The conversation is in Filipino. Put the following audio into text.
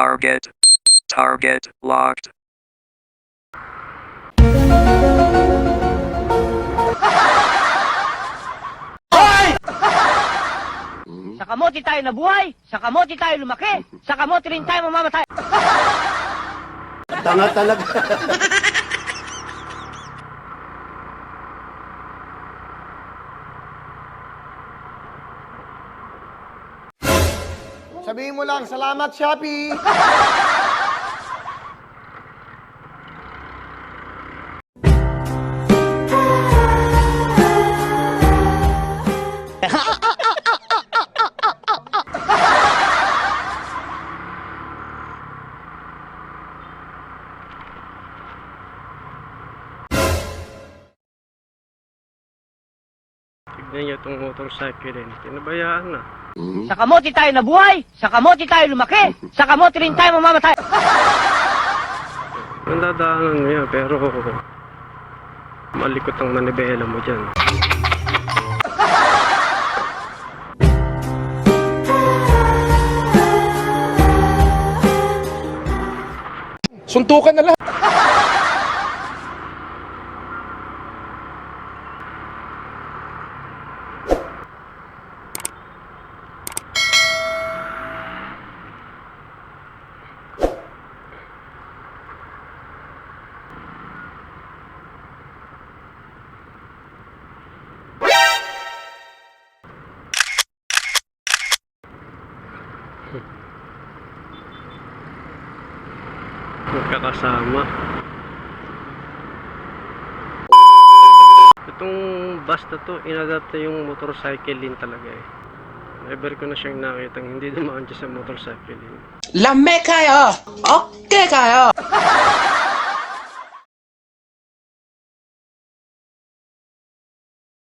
Target. Target locked. Sa kamote tayo nabuhay, sa kamote tayo lumaki, sa kamote rin tayo mamamatay. Tanga talaga. Sabihin mo lang, salamat Shopee! Tignan niyo itong motorcycle din. Pinabayaan na. Sa kamote tayo nabuhay, sa kamote tayo lumaki, sa kamote rin tayo mamamatay. Nandadaanan mo yan, pero malikot ang manibela mo dyan. Suntukan na lang! Magkakasama. Itong bus na to, inadapt na yung motorcycle din talaga eh. Never ko na siyang nakita hindi dumaan dyan sa motorcycle din. Lame kayo! Okay kayo!